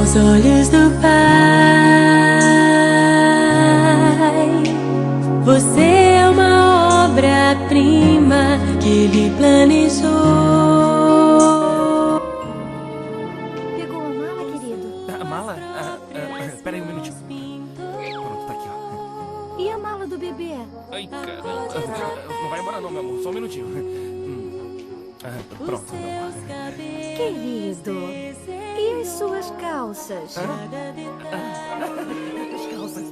aos olhos do Pai. Você é uma obra-prima que Ele planejou. Pegou a mala, querido? A mala? Espera aí um minutinho. Pronto, tá aqui, ó. E a mala do bebê? Ai, caramba. Não vai embora não, meu amor. Só um minutinho. Pronto, meu amor. Querido, e as suas calças? As calças.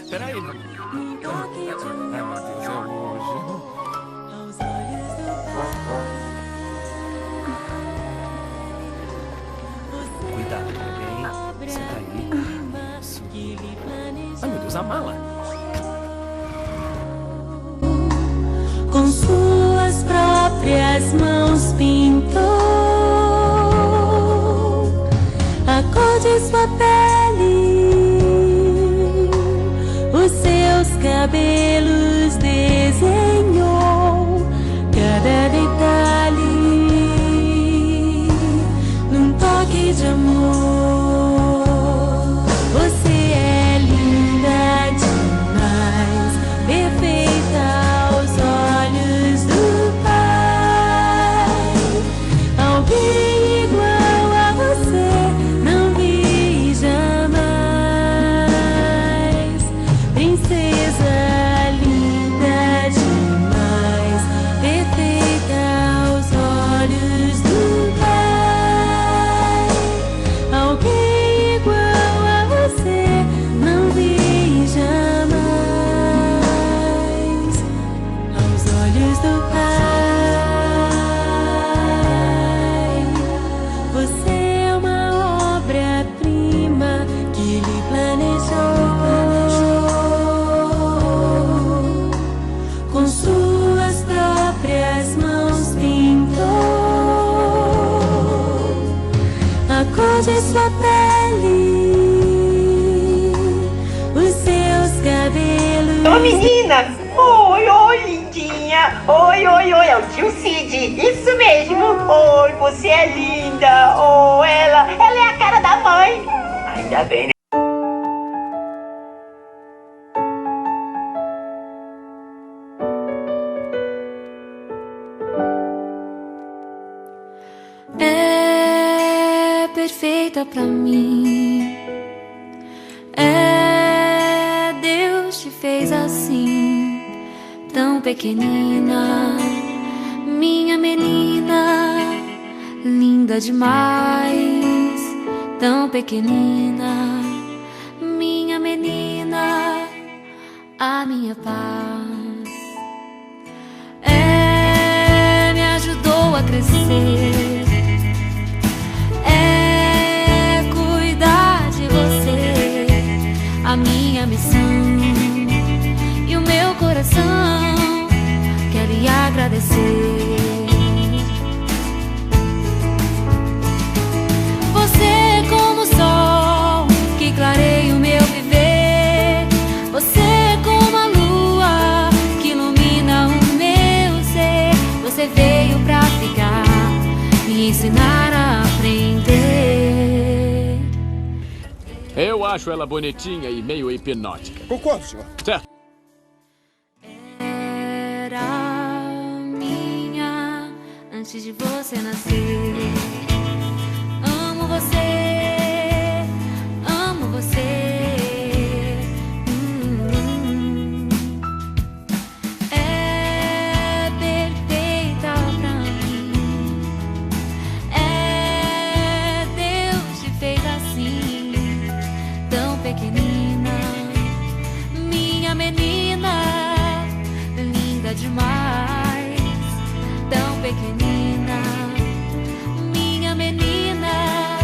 Espera aí, meu amor. Ai, meu Deus, é hoje. Cuidado, bem. Senta aí. Isso. Ai, meu Deus, a mala. Com suas próprias mãos pintou a cor de sua pele, os seus cabelos desenhou cada detalhe num toque de amor. Você é linda demais, perfeita aos olhos do Pai. Alguém igual a você não vi jamais. Princesa linda demais, perfeita aos olhos do Pai. Alguém igual a você não vi jamais. Aos olhos do Pai, você é uma obra-prima que Ele planejou. Com suas próprias mãos pintou a cor de sua pele, os seus cabelos. Ô menina! Oi, oi, lindinha! Oi, oi, oi, é o tio Cid! Isso mesmo! Oi, você é linda! Oh, ela é a cara da mãe! Ainda bem, né? É perfeita pra mim. É, Deus te fez assim, tão pequenina, minha menina, linda demais, tão pequenina, minha menina, a minha paz. É, me ajudou a crescer. É cuidar de você, a minha missão. E o meu coração quer lhe agradecer. Você é como o sol que clareia o meu viver. Você é como a lua que ilumina o meu ser. Você veio pra ficar, me ensinar a aprender. Eu acho ela bonitinha e meio hipnótica. Concordo, senhor. Certo. Era minha antes de você nascer. Amo você, amo você. É perfeita pra mim. É, Deus te fez assim, tão pequenina, minha menina, linda demais, tão pequenina, minha menina,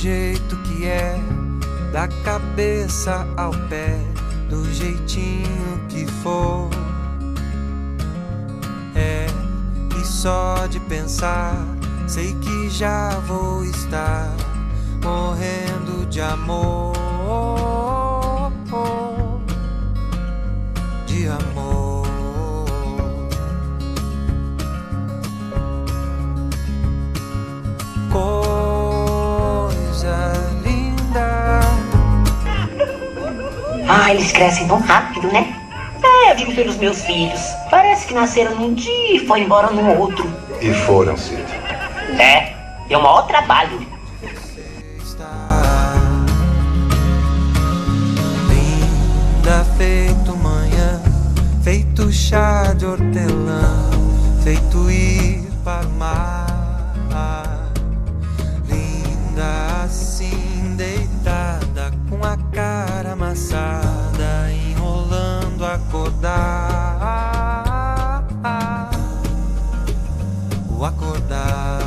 jeito que é, da cabeça ao pé, do jeitinho que for. É, e só de pensar, sei que já vou estar morrendo de amor, de amor. Coisa linda. Ah, eles crescem tão rápido, né? É, eu digo pelos meus filhos. Parece que nasceram num dia e foram embora no outro. E foram, Cid. É, deu o maior trabalho. Linda feito manhã, feito chá de hortelã, feito ir para o mar. Linda assim, deitada, com a cara amassada, enrolando acordar. O acordar.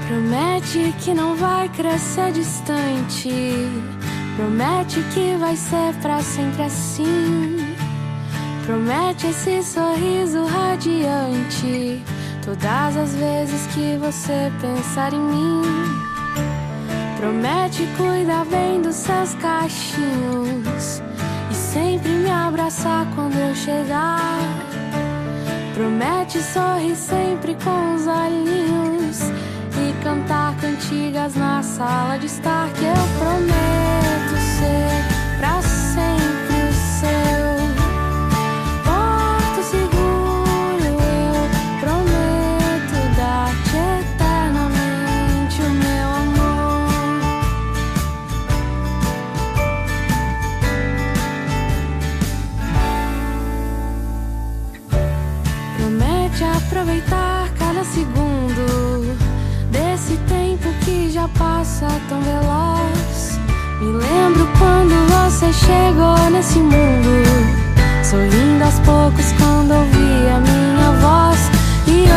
Promete que não vai crescer distante. Promete que vai ser pra sempre assim. Promete esse sorriso radiante todas as vezes que você pensar em mim. Promete cuidar bem dos seus cachinhos e sempre me abraçar quando eu chegar. Promete sorrir sempre com os olhinhos e cantar cantigas na sala de estar. Que eu prometo ser pra sempre o seu porto seguro. Eu prometo dar-te eternamente o meu amor. Promete aproveitar cada segundo desse tempo que já passa tão veloz. Me lembro quando você chegou nesse mundo, sorrindo aos poucos quando ouvi a minha voz. E